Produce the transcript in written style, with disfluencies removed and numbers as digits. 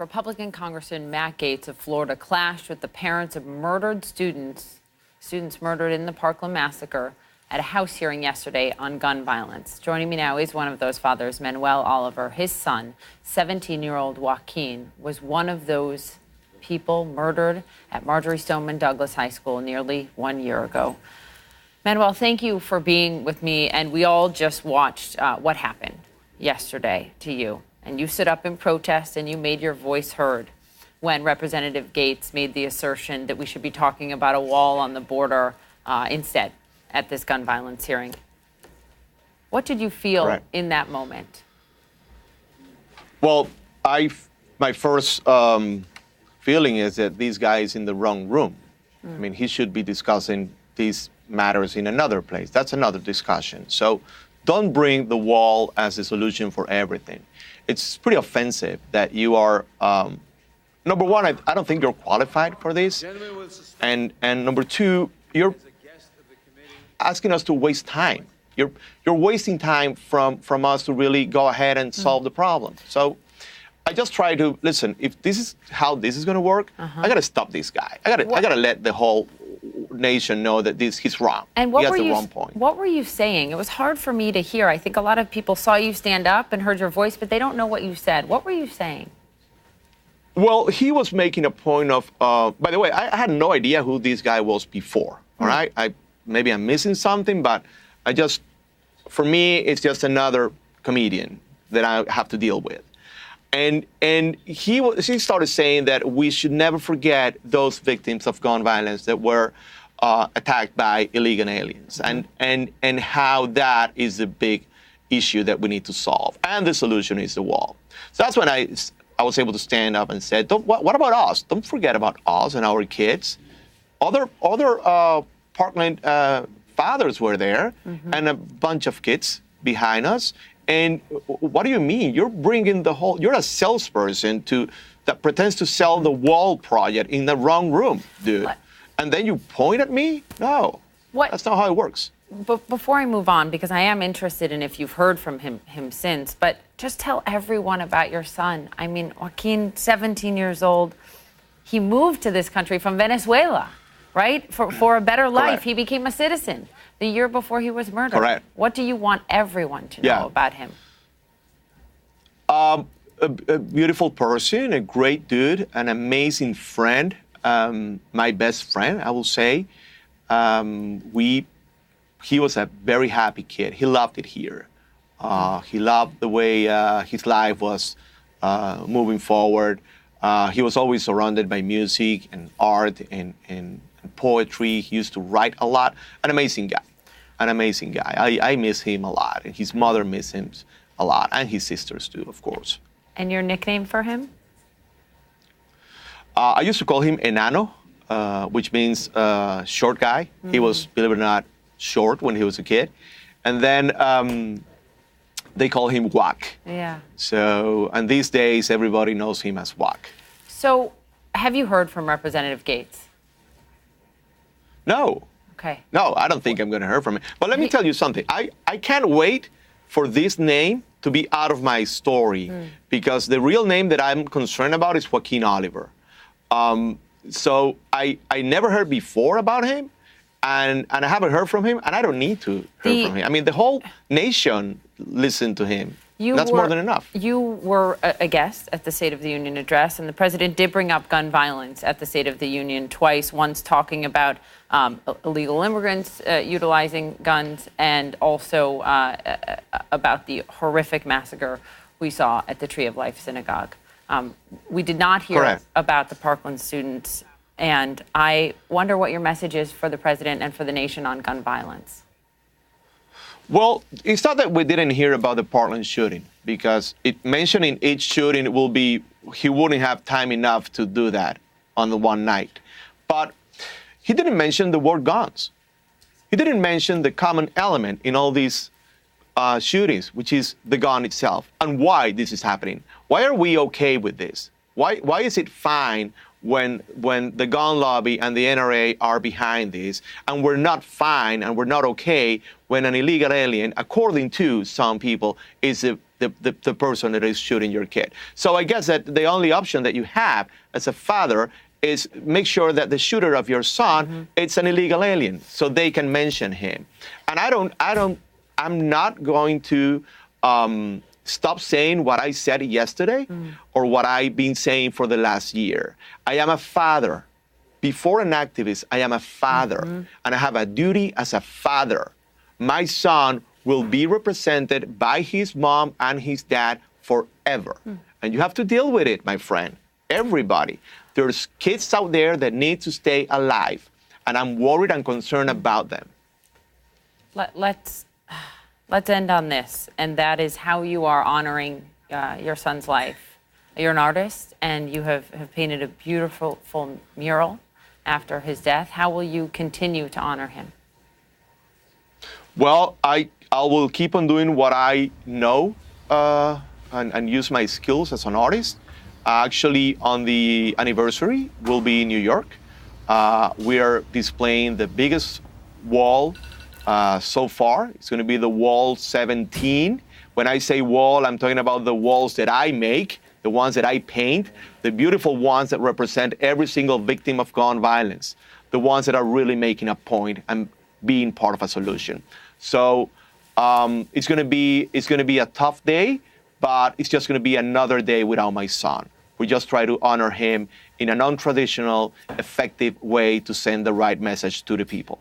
Republican Congressman Matt Gaetz of Florida clashed with the parents of murdered students murdered in the Parkland massacre at a House hearing yesterday on gun violence. Joining me now is one of those fathers, Manuel Oliver. His son, 17-year-old Joaquin, was one of those people murdered at Marjory Stoneman Douglas High School nearly 1 year ago. Manuel, thank you for being with me. And we all just watched what happened yesterday to you. And you stood up in protest and you made your voice heard when Representative Gaetz made the assertion that we should be talking about a wall on the border instead at this gun violence hearing. What did you feel in that moment? Well, my first feeling is that this guy is in the wrong room. I mean, he should be discussing these matters in another place. That's another discussion. So don't bring the wall as a solution for everything. It's pretty offensive that you are, number one, I don't think you're qualified for this. And number two, you're asking us to waste time. You're wasting time from us to really go ahead and solve the problem. So I just try to, listen, if this is how this is gonna work, I gotta stop this guy. I gotta let the whole nation know that he's wrong. And he has the wrong point. What were you saying? It was hard for me to hear. I think a lot of people saw you stand up and heard your voice, but they don't know what you said. What were you saying? Well, he was making a point of, by the way, I had no idea who this guy was before, all right? Maybe I'm missing something, but for me, it's just another comedian that I have to deal with. And he started saying that we should never forget those victims of gun violence that were attacked by illegal aliens, and how that is a big issue that we need to solve, and the solution is the wall. So that's when I was able to stand up and said, what about us? Don't forget about us and our kids. Other Parkland fathers were there, and a bunch of kids behind us. And what do you mean? You're bringing you're a salesperson that pretends to sell the wall project in the wrong room, dude. What? And then you point at me? No, that's not how it works. But before I move on, because I am interested in if you've heard from him since, but just tell everyone about your son. I mean, Joaquin, 17 years old, he moved to this country from Venezuela, right? For a better life. Correct. He became a citizen the year before he was murdered. Correct. What do you want everyone to know about him? A beautiful person, a great dude, an amazing friend, my best friend, I will say. He was a very happy kid. He loved it here. He loved the way his life was moving forward. He was always surrounded by music and art and poetry. He used to write a lot. An amazing guy. I miss him a lot, and his mother misses him a lot, and his sisters too, of course. And your nickname for him? I used to call him Enano, which means short guy. He was, believe it or not, short when he was a kid. And then they call him Wack. Yeah. So, and these days, everybody knows him as Wack. So, have you heard from Representative Gaetz? No. Okay. No, I don't think I'm going to hear from him. But let me tell you something. I can't wait for this name to be out of my story, because the real name that I'm concerned about is Joaquin Oliver. So I never heard before about him, and I haven't heard from him, and I don't need to hear from him. I mean, the whole nation listened to him. That's more than enough. You were a guest at the State of the Union address, and the president did bring up gun violence at the State of the Union twice, once talking about illegal immigrants utilizing guns, and also about the horrific massacre we saw at the Tree of Life Synagogue. We did not hear about the Parkland students, and I wonder what your message is for the president and for the nation on gun violence. Well, it's not that we didn't hear about the Parkland shooting, because mentioning each shooting he wouldn't have time enough to do that on the one night. But he didn't mention the word guns. He didn't mention the common element in all these shootings, which is the gun itself, and why this is happening. Why are we okay with this? Why is it fine when the gun lobby and the NRA are behind this, and we're not fine and we're not okay when an illegal alien, according to some people, is a the person that is shooting your kid. So I guess that the only option that you have as a father is make sure that the shooter of your son, it's an illegal alien, so they can mention him. And I'm not going to stop saying what I said yesterday or what I've been saying for the last year. I am a father. Before an activist, I am a father, and I have a duty as a father. My son will be represented by his mom and his dad forever. And you have to deal with it, my friend. Everybody. There's kids out there that need to stay alive, and I'm worried and concerned about them. Let's end on this, and that is how you are honoring your son's life. You're an artist, and you have painted a beautiful full mural after his death. How will you continue to honor him? Well, I will keep on doing what I know and use my skills as an artist. Actually, on the anniversary, we'll be in New York. We are displaying the biggest wall so far. It's going to be the wall 17. When I say wall, I'm talking about the walls that I make, the ones that I paint, the beautiful ones that represent every single victim of gun violence, the ones that are really making a point and being part of a solution. So it's going to be a tough day, but it's just going to be another day without my son. We just try to honor him in a non-traditional, effective way to send the right message to the people.